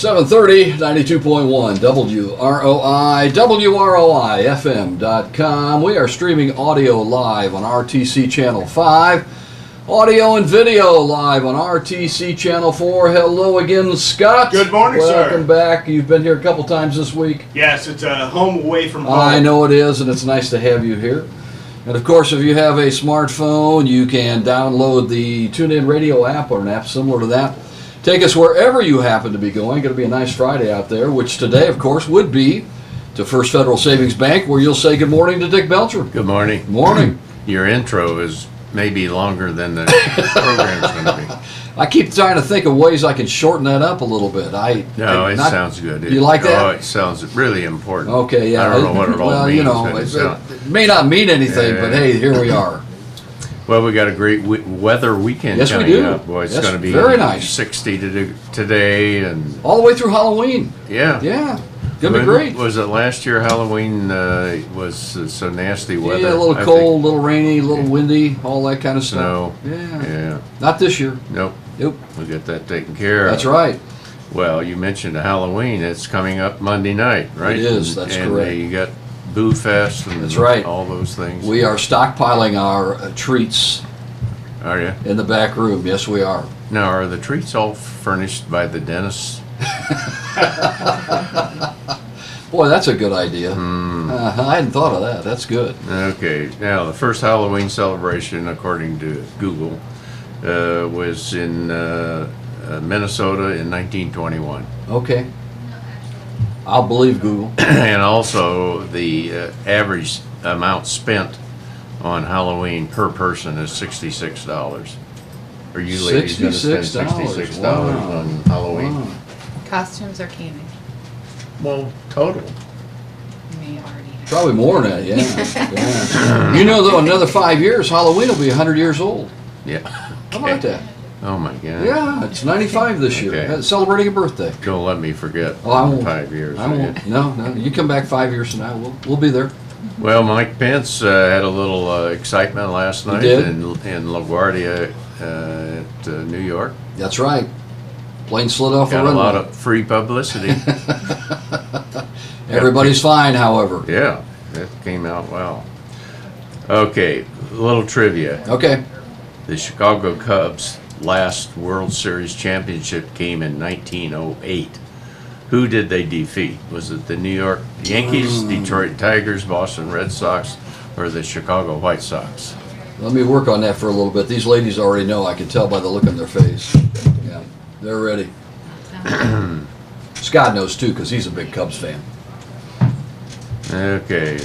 730, 92.1, WROI, WROI-FM.com. We are streaming audio live on RTC Channel 5. Audio and video live on RTC Channel 4. Hello again, Scott. Good morning, sir. Welcome back. You've been here a couple times this week. Yes, it's a home away from home. I know it is, and it's nice to have you here. And of course, if you have a smartphone, you can download the TuneIn Radio app or an app similar to that. Take us wherever you happen to be going. Going to be a nice Friday out there, which today, of course, would be to First Federal Savings Bank, where you'll say good morning to Dick Belcher. Good morning. Morning. Your intro is maybe longer than the program's going to be. I keep trying to think of ways I can shorten that up a little bit. Sounds good. You like that? Oh, it sounds really important. Okay, yeah. I don't know what it all means. You know, it may not mean anything, but hey, here we are. Well, we got a great weather weekend Yes, we coming do. up. Boy, it's Yes, going to be very nice. 60 today, and All the way through Halloween. yeah. Yeah. Gonna be great. Was it last year Halloween was so nasty weather? Yeah, a little I cold, a little rainy, a little windy, all that kind of Snow. stuff. Yeah. Yeah. Not this year. Nope. Nope. We got that taken care of. That's right. Well, you mentioned Halloween. It's coming up Monday night, right? It is, that's and correct. You got Boo Fest and That's right. all those things. We are stockpiling our treats Are you? in the back room. Yes, we are. Now, are the treats all furnished by the dentist? Boy, that's a good idea. Hmm. I hadn't thought of that. That's good. Okay. Now, the first Halloween celebration, according to Google, was in Minnesota in 1921. Okay. I'll believe Google. And also, the average amount spent on Halloween per person is $66. Are you ladies going to spend $66 Wow. on Halloween? Wow. Costumes or candy? Well, total. You may already have. Probably more than that, yeah. You know, though, another 5 years, Halloween will be 100 years old. Yeah. How about that? Oh my God. Yeah, it's 95 this year. Okay. Celebrating a birthday. Don't let me forget. Oh, I won't. 5 years. I won't. No. You come back 5 years from now, we'll be there. Well, Mike Pence had a little excitement last night did? in LaGuardia at New York. That's right. Plane slid off the Got a runway. lot of free publicity. Everybody's fine, however. Yeah, that came out well. Okay, a little trivia. Okay. The Chicago Cubs' last World Series championship came in 1908. Who did they defeat? Was it the New York Yankees, Detroit Tigers, Boston Red Sox, or the Chicago White Sox? Let me work on that for a little bit. These ladies already know. I can tell by the look on their face. Yeah, they're ready. Scott knows too, because he's a big Cubs fan. Okay,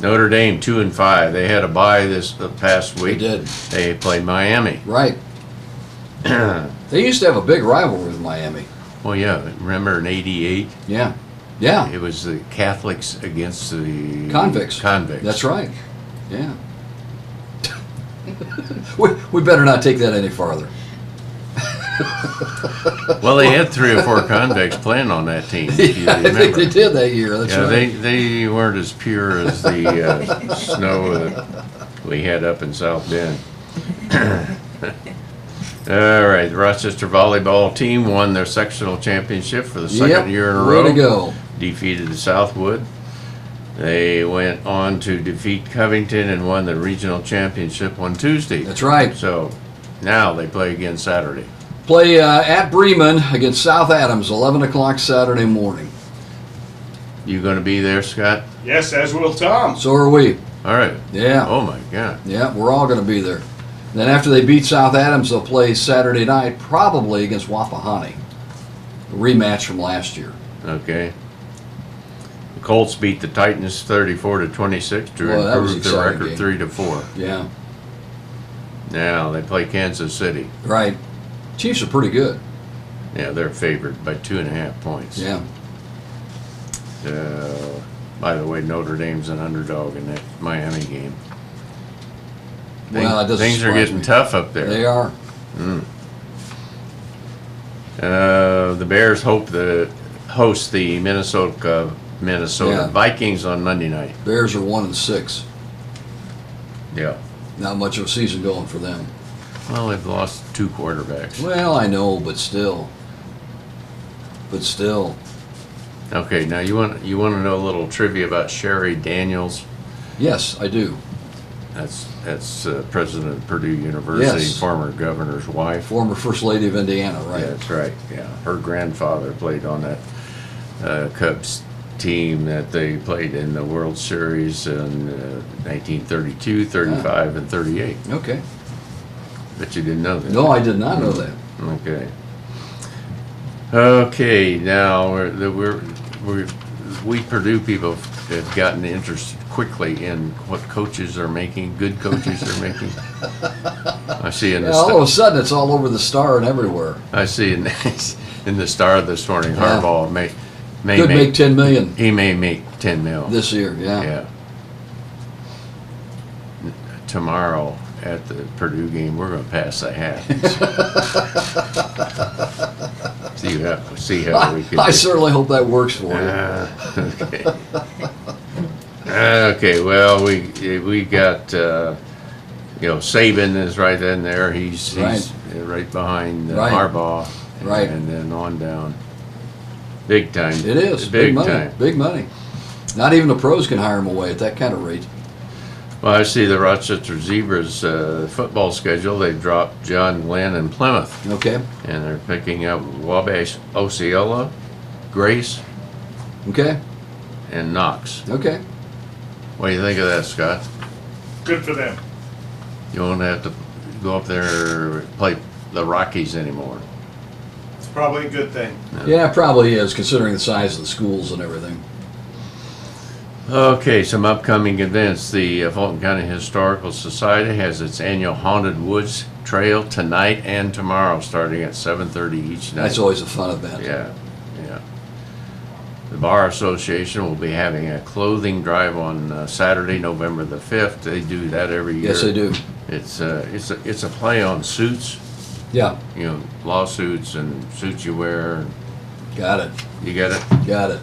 Notre Dame 2-5. They had a bye this past They week. did. They played Miami. Right. They used to have a big rivalry with Miami. Well, yeah. Remember in ¡88? Yeah. Yeah. It was the Catholics against the Convicts. Convicts. That's right. Yeah. we better not take that any farther. Well, they had 3 or 4 convicts playing on that team. If you Yeah, I think remember. they did that year. That's Yeah, right. they weren't as pure as the snow that we had up in South Bend. All right, the Rochester volleyball team won their sectional championship for the second year in a row. Way to go. Defeated Southwood. They went on to defeat Covington and won the regional championship on Tuesday. That's right. So now they play again Saturday. Play at Bremen against South Adams, 11 o'clock Saturday morning. You going to be there, Scott? Yes, as will Tom. So are we. All right. Yeah. Oh my God. Yeah, we're all going to be there. Then after they beat South Adams, they'll play Saturday night, probably against Wapahani. A rematch from last year. Okay. The Colts beat the Titans 34-26 to Boy, that was improve the exciting record game. 3-4. Yeah, Now they play Kansas City. right. Chiefs are pretty good. Yeah, they're favored by 2.5 points. Yeah. By the way, Notre Dame's an underdog in that Miami game. Well, it doesn't Things are surprise getting me. tough up there. They are. The Bears hope to host the Minnesota Yeah. Vikings on Monday night. Bears are 1-6. Yeah. Not much of a season going for them. Well, they've lost 2 quarterbacks. Well, I know, but still. but still. Okay, now you want to know a little trivia about Sherry Daniels? Yes, I do. That's president of Purdue University, Yes. former governor's wife. Former First Lady of Indiana, right? Yeah, that's right. Yeah, her grandfather played on that Cubs team that they played in the World Series in 1932, 35, and 38. Okay. But you didn't know that. No, I did not know that. Okay. Okay, now we Purdue people have gotten interested quickly in what coaches are making, good coaches are making. I see in Yeah, the all of a sudden, it's all over the Star and everywhere. I see in the Star this morning, Yeah. Harbaugh may Could make 10 million he may make 10 mil this year. Yeah. Yeah. Tomorrow at the Purdue game, we're going to pass the hat. see how we can. I certainly hope that works for you. Okay. Okay. Well, we got Saban is right in there. He's right behind Right. Harbaugh. Right. And then on down. Big time. It is big money. time. Big money. Not even the pros can hire him away at that kind of rate. Well, I see the Rochester Zebras football schedule. They dropped John Glenn and Plymouth, Okay. and they're picking up Wabash, Osceola, Grace, Okay. and Knox. Okay. What do you think of that, Scott? Good for them. You won't have to go up there and play the Rockies anymore. It's probably a good thing. Yeah, it probably is, considering the size of the schools and everything. Okay, some upcoming events. The Fulton County Historical Society has its annual Haunted Woods Trail tonight and tomorrow, starting at 7:30 each night. That's always a fun event. Yeah, yeah. The Bar Association will be having a clothing drive on Saturday, November the 5th. They do that every year. Yes, they do. It's a play on suits, Yeah. lawsuits and suits you wear. Got it. You get it? Got it.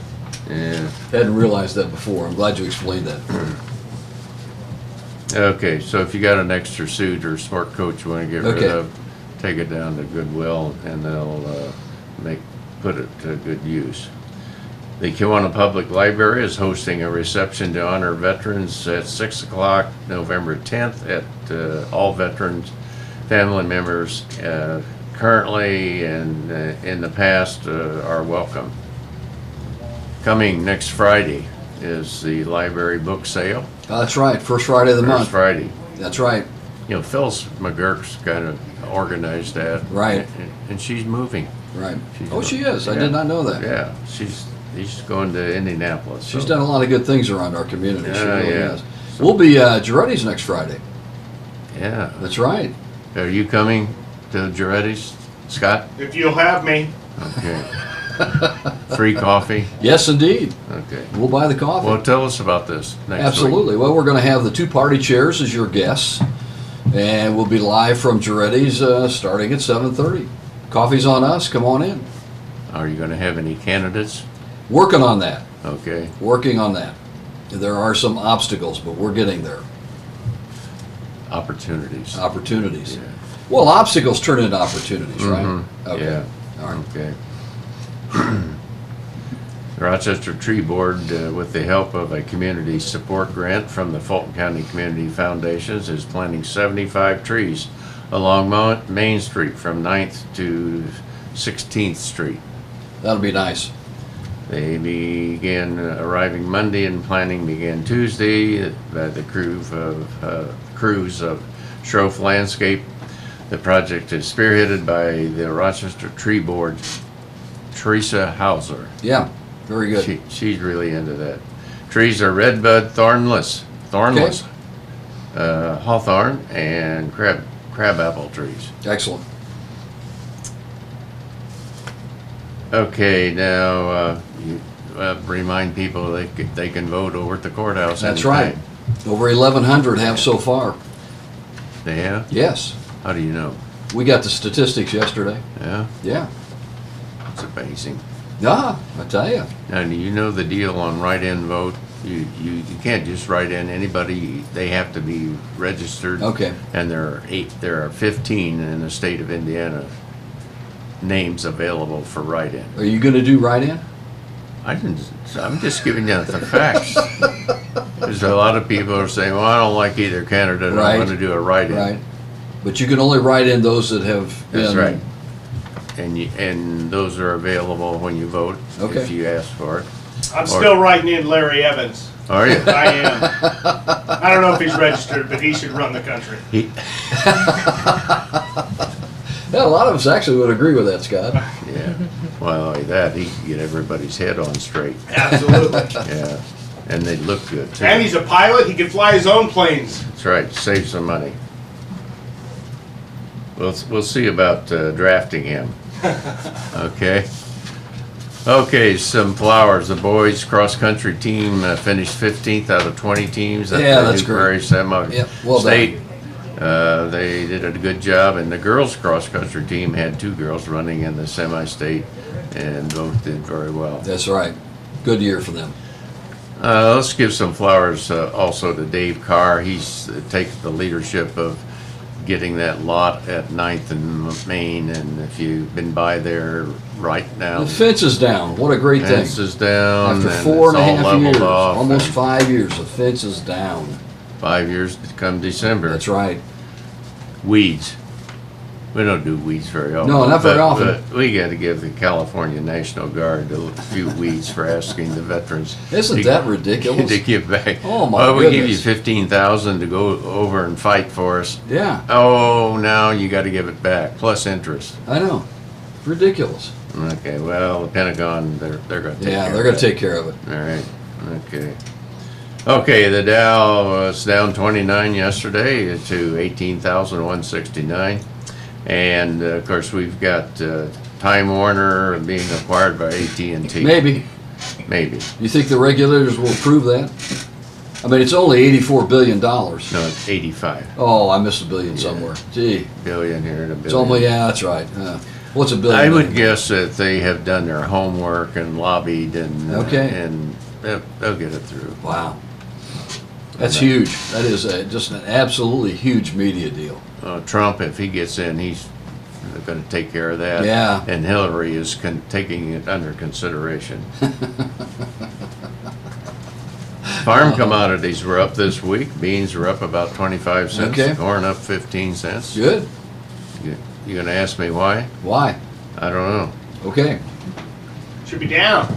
Yeah. Hadn't realized that before. I'm glad you explained that. Okay, so if you got an extra suit or sport coat you want to get rid Okay. of, take it down to Goodwill and they'll put it to good use. The Kewanna Public Library is hosting a reception to honor veterans at 6 o'clock November 10th at all veterans, family members currently and in the past are welcome. Coming next Friday is the library book sale. Oh, that's right. First Friday of the First month. Friday. That's right. Phyllis McGurk's kind of organized that. Right. And she's moving. Right. She's Oh, she is. I yeah. did not know that. Yeah, she's going to Indianapolis. She's so- done a lot of good things around our community. She Yeah, really yeah. has. We'll be Giretti's next Friday. Yeah. That's right. Are you coming to Giretti's, Scott? If you'll have me. Okay. Free coffee? Yes, indeed. Okay. We'll buy the coffee. Well, tell us about this next week. Absolutely. Well, we're going to have the two party chairs as your guests, and we'll be live from Giretti's starting at 7:30. Coffee's on us. Come on in. Are you going to have any candidates? Working on that. Okay. Working on that. There are some obstacles, but we're getting there. Opportunities. Opportunities. Yeah. Well, obstacles turn into opportunities, right? Mhm. Okay. Yeah. All right. Okay. The Rochester Tree Board, with the help of a community support grant from the Fulton County Community Foundations, is planting 75 trees along Main Street from 9th to 16th Street. That'll be nice. They began arriving Monday and planting began Tuesday by the crews of Schroff Landscape. The project is spearheaded by the Rochester Tree Board, Teresa Hauser. Yeah. Very good. She's really into that. Trees are redbud, thornless, hawthorn, and crabapple trees. Excellent. Okay, now you remind people they can vote over at the courthouse. That's anytime. right. Over 1,100 have so far. They have? Yes. How do you know? We got the statistics yesterday. Yeah, Yeah. it's amazing. Ah, I tell you. Now, do you know the deal on write-in vote? You can't just write in anybody. They have to be registered. Okay. And there are 15 in the state of Indiana. names available for write-in. Are you gonna do write-in? I'm just giving you the facts. There's a lot of people who are saying, well, I don't like either candidate, I Right. want to do a write-in. Right. But you can only write in those that have That's been. right. And those are available when you vote, Okay. if you ask for it. I'm still writing in Larry Evans. Are you? I am. I don't know if he's registered, but he should run the country. He- Yeah, a lot of us actually would agree with that, Scott. Yeah. Well, not only that, he can get everybody's head on straight. Absolutely. Yeah. And they look good too. And he's a pilot. He can fly his own planes. That's right. Save some money. We'll see about drafting him. Okay. Okay, some flowers. The boys cross-country team finished 15th out of 20 teams at Yeah, the that's New great. Prairie Semi Yep, well done. State. They did a good job, and the girls cross-country team had 2 girls running in the semi-state, and both did very well. That's right. Good year for them. Let's give some flowers also to Dave Carr. He's taken the leadership of getting that lot at 9th and Main, and if you've been by there right now, The fence is down. What a great thing. fence is down, After and 4.5 it's all leveled years, off, almost and 5 years, the fence is down. 5 years to come December. That's right. Weeds. We don't do weeds very often. No, not very but- often. But we got to give the California National Guard a few weeds for asking the veterans. Isn't that ridiculous? To give back. Oh, my Oh, we give you goodness. 15,000 to go over and fight for us. Yeah, Oh, now you got to give it back plus interest. I know. Ridiculous. Okay, well, the Pentagon, they're going to take care Yeah, of they're going that. to take care of it. All right. Okay. Okay, the Dow was down 29 yesterday to 18,169. And of course, we've got Time Warner being acquired by AT&T. Maybe. Maybe. You think the regulators will approve that? I mean, it's only $84 billion. No, it's 85 Oh, I missed a billion somewhere. Gee. billion here and a billion. It's only, yeah, that's right. What's a billion? I would then? guess that they have done their homework and lobbied and Okay. and they'll get it through. Wow. That's huge. That is just an absolutely huge media deal. Trump, if he gets in, he's going to take care of that. Yeah. And Hillary is taking it under consideration. Farm commodities were up this week. Beans were up about 25 cents. Okay. Corn up 15 cents. Good. You going to ask me why? Why? I don't know. Okay. Should be down.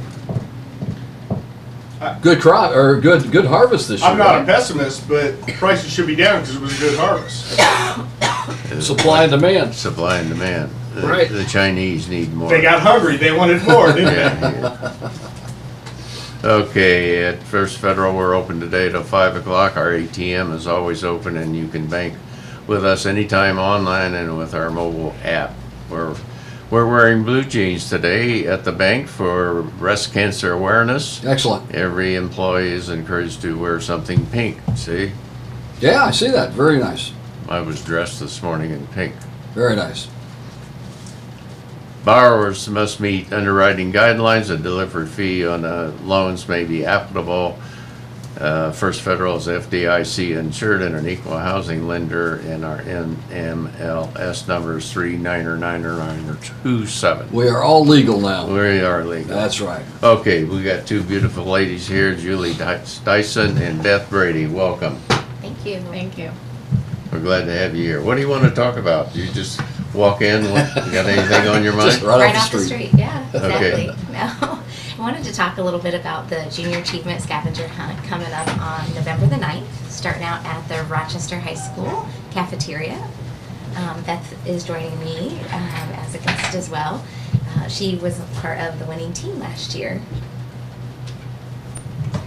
Good crop or good harvest this year. I'm not a right? pessimist, but prices should be down because it was a good harvest. Supply and demand. Supply and demand. Right. The Chinese need more. They got hungry. They wanted more, didn't they? Yeah, yeah. Okay, at First Federal, we're open today till 5 o'clock. Our ATM is always open, and you can bank with us anytime online and with our mobile app. We're wearing blue jeans today at the bank for breast cancer awareness. Excellent. Every employee is encouraged to wear something pink. See, Yeah, I see that. Very nice. I was dressed this morning in pink. Very nice. Borrowers must meet underwriting guidelines. A delivery fee on loans may be applicable. First Federal is FDIC insured and an equal housing lender, and our NMLS number is 399927. We are all legal now. We are legal. That's right. Okay, we got 2 beautiful ladies here, Julie Dyson and Beth Brady. Welcome. Thank you. Thank you. We're glad to have you here. What do you want to talk about? You just walk in, you got anything on your mind? Just right off the street. Yeah, Okay. exactly. No. I wanted to talk a little bit about the Junior Achievement Scavenger Hunt coming up on November the 9th, starting out at the Rochester High School cafeteria. Beth is joining me as a guest as well. She was a part of the winning team last year.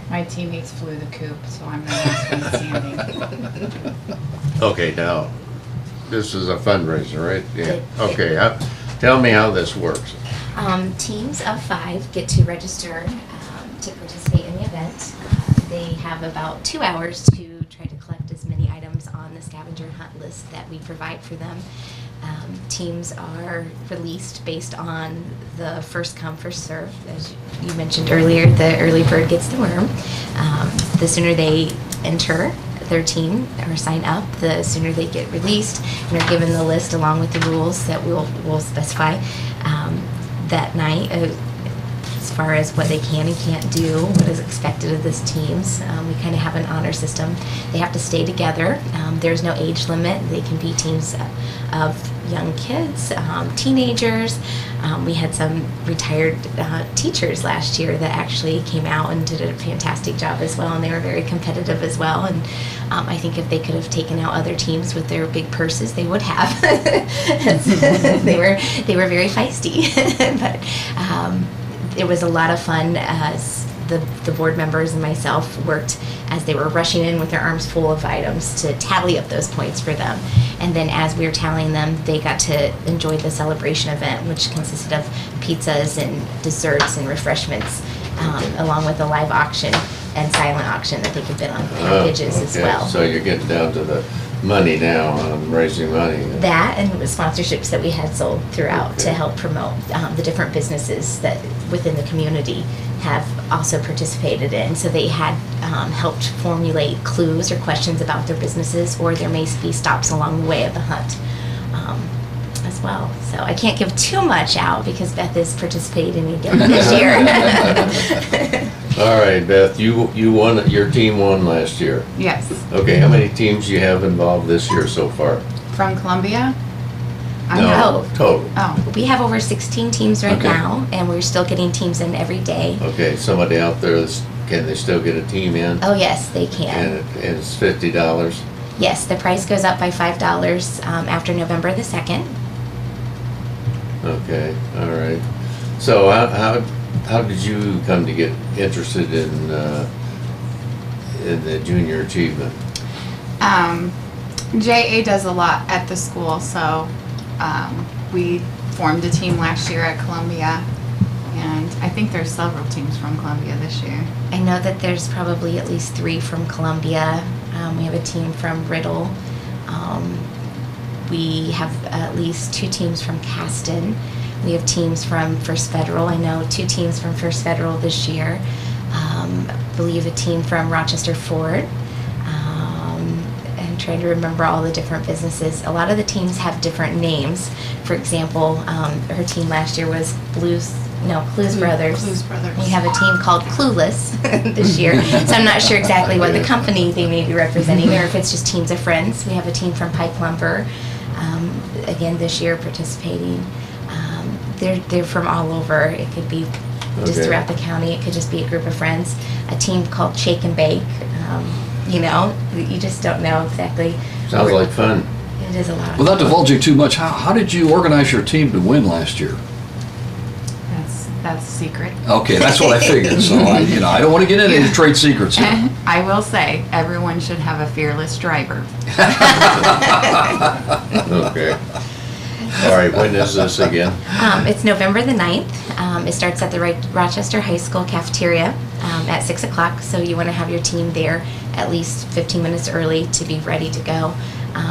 My teammates flew the coop, so I'm the last one standing. Okay, now, this is a fundraiser, right? Yeah. Okay, tell me how this works. Teams of 5 get to register to participate in the event. They have about 2 hours to try to collect as many items on the scavenger hunt list that we provide for them. Teams are released based on the first come, first serve. As you mentioned earlier, the early bird gets the worm. The sooner they enter, their team or sign up, the sooner they get released and are given the list along with the rules that we'll specify that night. As far as what they can and can't do, what is expected of these teams. We kind of have an honor system. They have to stay together. There's no age limit. They can be teams of young kids, teenagers. We had some retired teachers last year that actually came out and did a fantastic job as well, and they were very competitive as well. And I think if they could have taken out other teams with their big purses, they would have. they were very feisty, but it was a lot of fun as the board members and myself worked as they were rushing in with their arms full of items to tally up those points for them. And then as we were tallying them, they got to enjoy the celebration event, which consisted of pizzas and desserts and refreshments, along with a live auction and silent auction that they could bid on packages as well. So you're getting down to the money now, raising money. That and the sponsorships that we had sold throughout to Okay. help promote the different businesses that within the community have also participated in. So they had helped formulate clues or questions about their businesses, or there may be stops along the way of the hunt as well. So I can't give too much out because Beth is participating again this year. All right, Beth, you won, your team won last year. Yes. Okay, how many teams do you have involved this year so far? From Columbia? No. Total. Oh, We have over 16 teams right Okay. now, and we're still getting teams in every day. Okay, somebody out there, can they still get a team in? Oh yes, they can. And it's $50? Yes, the price goes up by $5 after November the 2nd. Okay, all right. So how did you come to get interested in the junior achievement? JA does a lot at the school, so we formed a team last year at Columbia, and I think there's several teams from Columbia this year. I know that there's probably at least 3 from Columbia. We have a team from Riddle. We have at least 2 teams from Caston. We have teams from First Federal. I know 2 teams from First Federal this year. I believe a team from Rochester Ford. And trying to remember all the different businesses. A lot of the teams have different names. For example, her team last year was Clues Brothers. Clues Brothers. We have a team called Clueless this year, so I'm not sure exactly what the company they may be representing, or if it's just teams of friends. We have a team from Pike Lumber, again this year participating. They're from all over. It could be just Okay. throughout the county. It could just be a group of friends. A team called Shake and Bake. You just don't know exactly. Sounds like fun. It is a lot of Without fun. divulging too much, how did you organize your team to win last year? That's a secret. Okay, that's what I figured. So I don't want to get into any trade secrets here. I will say, everyone should have a fearless driver. Okay. All right, when is this again? It's November the 9th. It starts at the Rochester High School cafeteria at 6 o'clock, so you want to have your team there at least 15 minutes early to be ready to go.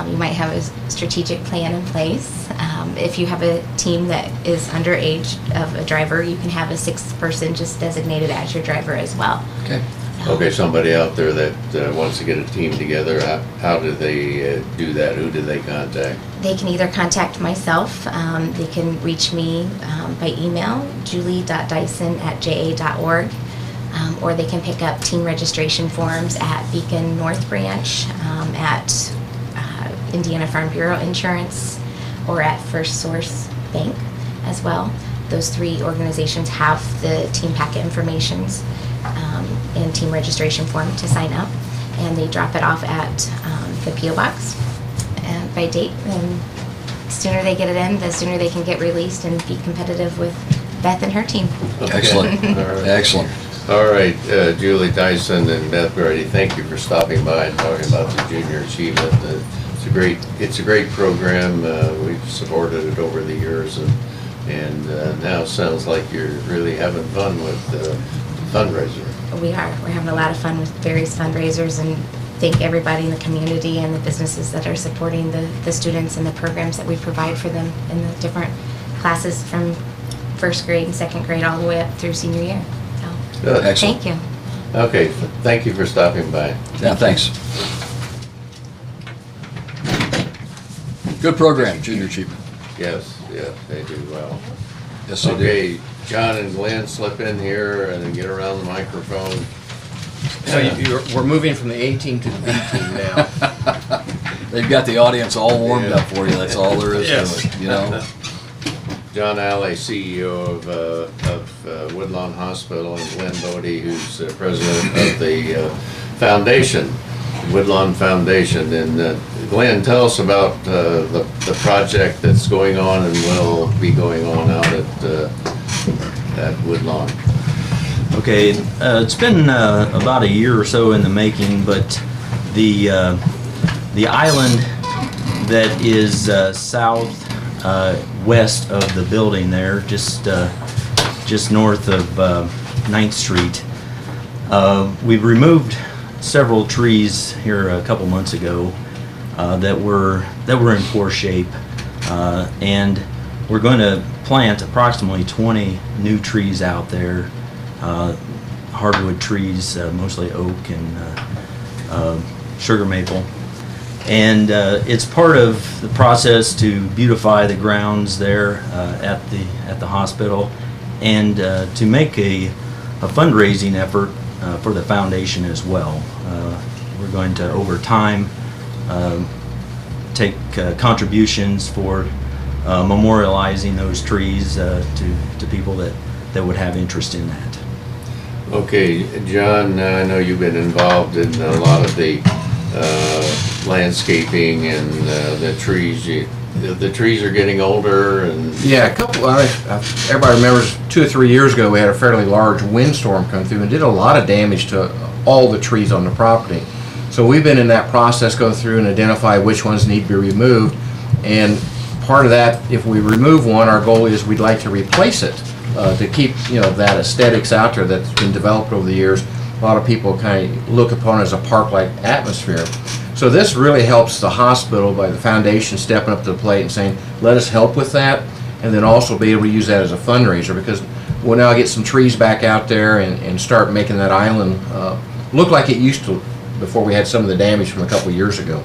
You might have a strategic plan in place. If you have a team that is underage of a driver, you can have a 6th person just designated as your driver as well. Okay. Okay, somebody out there that wants to get a team together, how do they do that? Who do they contact? They can either contact myself, they can reach me by email, julie.dyson@ja.org, or they can pick up team registration forms at Beacon North Branch, at Indiana Farm Bureau Insurance, or at First Source Bank as well. Those 3 organizations have the team packet informations and team registration form to sign up, and they drop it off at the P.O. Box by date, and the sooner they get it in, the sooner they can get released and be competitive with Beth and her team. Okay. Excellent. All right. Excellent. All right, Julie Dyson and Beth Brady, thank you for stopping by and talking about the junior achievement. It's a great program. We've supported it over the years, and now it sounds like you're really having fun with the fundraiser. We're having a lot of fun with various fundraisers, and thank everybody in the community and the businesses that are supporting the students and the programs that we provide for them in the different classes from 1st grade and 2nd grade all the way up through senior year. So, Good. Excellent. thank you. Okay, thank you for stopping by. Yeah, thanks. Good program, Junior Achievement. Yes, they do well. Yes, they do. Okay, John and Glenn, slip in here and then get around the microphone. So we're moving from the A team to the B team now. They've got the audience all warmed Yeah. up for you. That's all there is Yes. to it, you know? John Alley, CEO of Woodlawn Hospital, and Glenn Bodie, who's president of the foundation, Woodlawn Foundation. And Glenn, tell us about the project that's going on and will be going on out at Woodlawn. Okay, it's been about a year or so in the making, but the island that is west of the building there, just north of 9th Street, we removed several trees here a couple months ago that were in poor shape, and we're going to plant approximately 20 new trees out there. Hardwood trees, mostly oak and sugar maple. And it's part of the process to beautify the grounds there at the hospital, and to make a fundraising effort for the foundation as well. We're going to, over time, take contributions for memorializing those trees to people that would have interest in that. Okay, John, I know you've been involved in a lot of the landscaping and the trees. The trees are getting older, and Yeah, a couple. Everybody remembers 2 or 3 years ago we had a fairly large windstorm come through and did a lot of damage to all the trees on the property. So we've been in that process, go through and identify which ones need to be removed. And part of that, if we remove one, our goal is we'd like to replace it to keep that aesthetics out there that's been developed over the years. A lot of people kind of look upon it as a park-like atmosphere. So this really helps the hospital by the foundation stepping up to the plate and saying, let us help with that, and then also be able to use that as a fundraiser, because we'll now get some trees back out there and start making that island look like it used to before we had some of the damage from a couple years ago.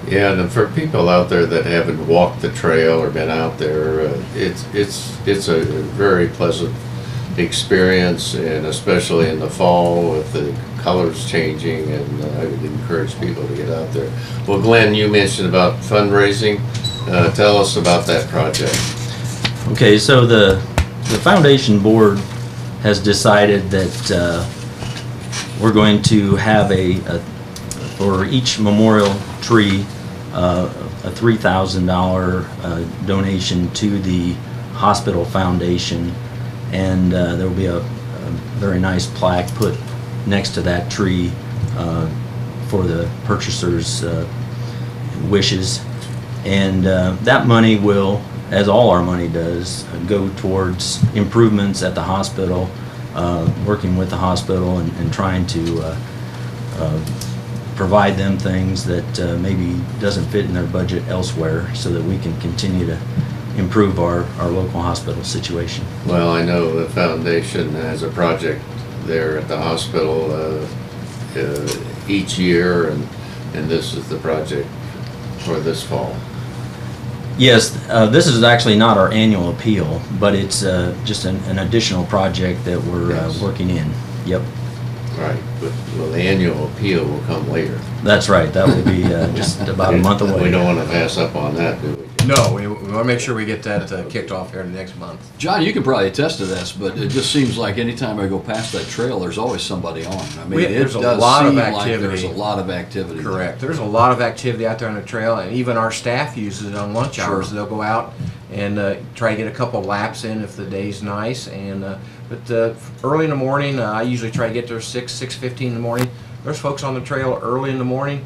yeah, and for people out there that haven't walked the trail or been out there, it's a very pleasant experience, and especially in the fall with the colors changing, and I would encourage people to get out there. Well, Glenn, you mentioned about fundraising. Tell us about that project. Okay, so the foundation board has decided that we're going to have for each memorial tree, a $3,000 donation to the hospital foundation, and there will be a very nice plaque put next to that tree for the purchaser's wishes. And that money will, as all our money does, go towards improvements at the hospital, working with the hospital and trying to provide them things that maybe doesn't fit in their budget elsewhere, so that we can continue to improve our local hospital situation. Well, I know the foundation has a project there at the hospital each year, and this is the project for this fall. Yes, this is actually not our annual appeal, but it's just an additional project that we're Yes. working in. Yep, Right, but well, the annual appeal will come later. that's right. That will be just about a month away. We don't want to pass up on that, do we? No, we want to make sure we get that kicked off here in the next month. John, you can probably attest to this, but it just seems like anytime I go past that trail, there's always somebody on. I mean, There's it a does lot of seem like activity. there's a lot of activity. there. Correct. There's a lot of activity out there on the trail, and even our staff uses it on lunch hours. Sure. They'll go out and try to get a couple laps in if the day's nice. And but early in the morning, I usually try to get there 6:15 in the morning. There's folks on the trail early in the morning.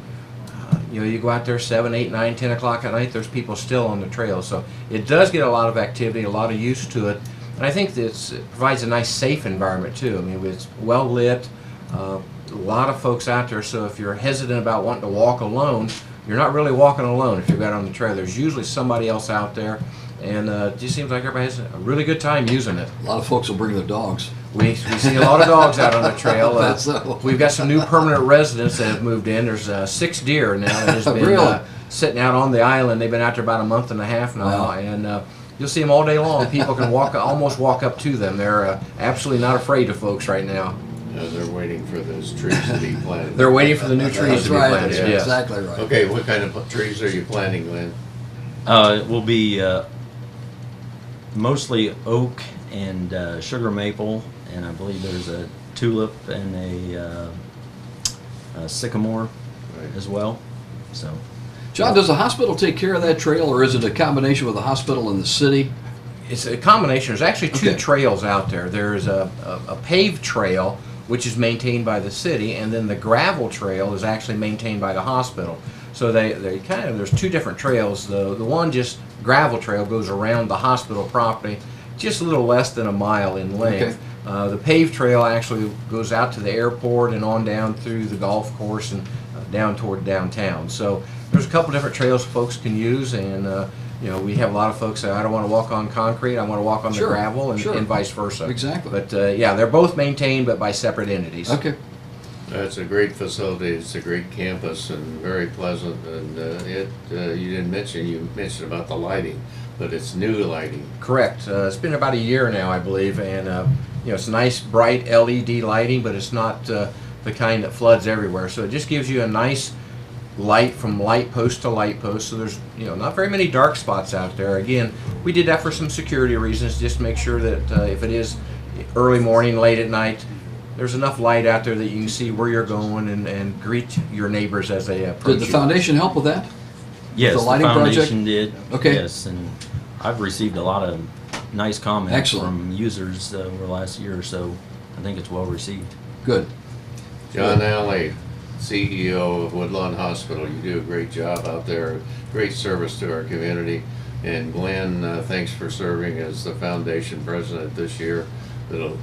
You go out there 7, 8, 9, 10 o'clock at night, there's people still on the trail. So it does get a lot of activity, a lot of use to it. And I think that it provides a nice, safe environment too. I mean, it's well lit, a lot of folks out there. So if you're hesitant about wanting to walk alone, you're not really walking alone if you're out on the trail. There's usually somebody else out there. and it just seems like everybody has a really good time using it. A lot of folks will bring their dogs. We see a lot of dogs out on the trail. That's so. We've got some new permanent residents that have moved in. There's 6 deer now that has been Really? sitting out on the island. They've been out there about a month and a half now, Wow. and you'll see them all day long. People can almost walk up to them. They're absolutely not afraid of folks right now. They're waiting for those trees to be planted. They're waiting for the new trees That's to be right. planted. That's Yes. exactly right. Okay, what kind of trees are you planting, Glenn? It will be mostly oak and sugar maple, and I believe there's a tulip and a sycamore Right. as well. So, John, does the hospital take care of that trail, or is it a combination with the hospital and the city? It's a combination. There's actually 2 Okay. trails out there. There's a paved trail, which is maintained by the city, and then the gravel trail is actually maintained by the hospital. So they kind of, there's 2 different trails. The one just gravel trail goes around the hospital property, just a little less than a mile in length. The paved trail actually goes out to the airport and on down through the golf course and down toward downtown. So there's a couple different trails folks can use, and you know, we have a lot of folks say, I don't want to walk on concrete, I want to walk on Sure, the gravel, and, sure. and vice versa. Exactly. But yeah, they're both maintained, but by separate entities. Okay. It's a great facility, it's a great campus and very pleasant, and you didn't mention, you mentioned about the lighting, but it's new lighting. Correct. It's been about a year now, I believe, and you know, it's nice, bright LED lighting, but it's not the kind that floods everywhere. So it just gives you a nice light from light post to light post. So there's, you know, not very many dark spots out there. Again, we did that for some security reasons, just to make sure that if it is early morning, late at night, there's enough light out there that you can see where you're going and greet your neighbors as they approach Did the you. foundation help with that? yes, The the, lighting project? foundation did. Okay. Yes, and I've received a lot of nice comments Excellent. from users over the last year or so. I think it's well received. Good. John Alley, CEO of Woodlawn Hospital, you do a great job out there, great service to our community. And Glenn, thanks for serving as the foundation president this year. It'll,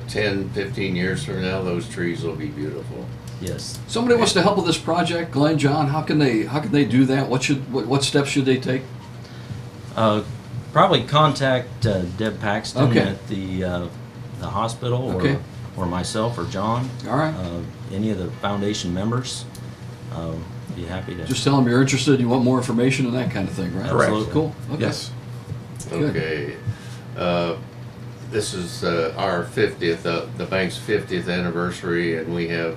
10, 15 years from now, those trees will be beautiful. Yes. Somebody wants to help with this project, Glenn, John, how can they do that? What steps should they take? Probably contact Deb Paxton Okay. at the hospital, Okay. or myself or John. All right. Any of the foundation members. Be happy to. Just tell them you're interested, you want more information and that kind of thing, right? Correct. Absolutely. Cool. Okay. Yes. Good. Okay. This is our 50th, the bank's 50th anniversary, and we have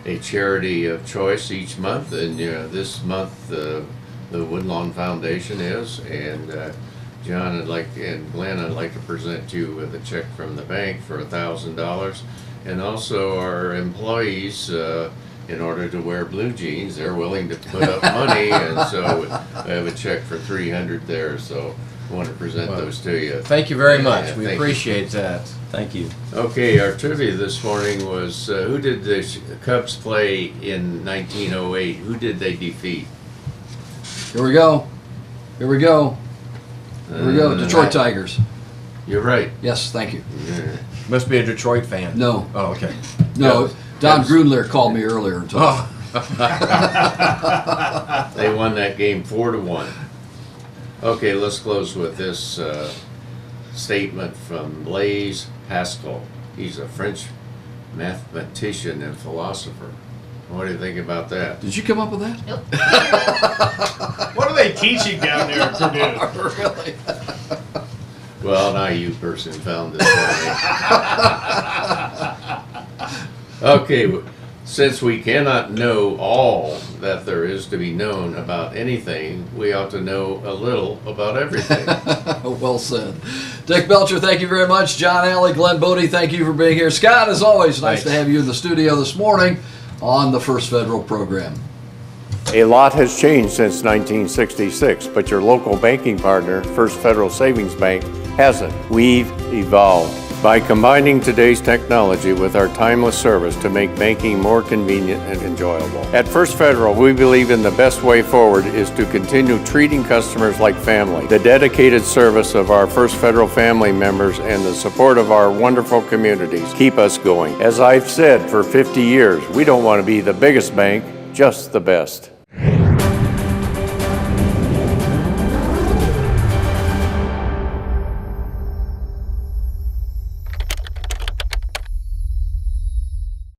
a charity of choice each month. And this month, the Woodlawn Foundation is. And John, and Glenn, I'd like to present you with a check from the bank for $1,000. And also our employees, in order to wear blue jeans, they're willing to put up money. And so I have a check for $300 there. So I want to present those to you. Thank you very much. Yeah, We thank you. appreciate that. Thank you. Okay, our trivia this morning was who did the Cubs play in 1908? Who did they defeat? Here we go. Here we go. Here we go. Detroit Ty. Tigers. You're right. Yes, thank you. Yeah. Must be a Detroit fan. No. Oh, okay. No, Cubs. Don Cubs. Grunler called me earlier and told me. Oh. They won that game 4-1. Okay, let's close with this statement from Blaise Pascal. He's a French mathematician and philosopher. What do you think about that? Did you come up with that? What are they teaching down there at Purdue? Really? Well, now you person found this one. Okay, since we cannot know all that there is to be known about anything, we ought to know a little about everything. Well said. Dick Belcher, thank you very much. John Alley, Glenn Bodie, thank you for being here. Scott, as always, nice Thanks. to have you in the studio this morning on the First Federal program. A lot has changed since 1966, but your local banking partner, First Federal Savings Bank, hasn't. We've evolved by combining today's technology with our timeless service to make banking more convenient and enjoyable. At First Federal, we believe in the best way forward is to continue treating customers like family. The dedicated service of our First Federal family members and the support of our wonderful communities keep us going. As I've said for 50 years, we don't want to be the biggest bank, just the best.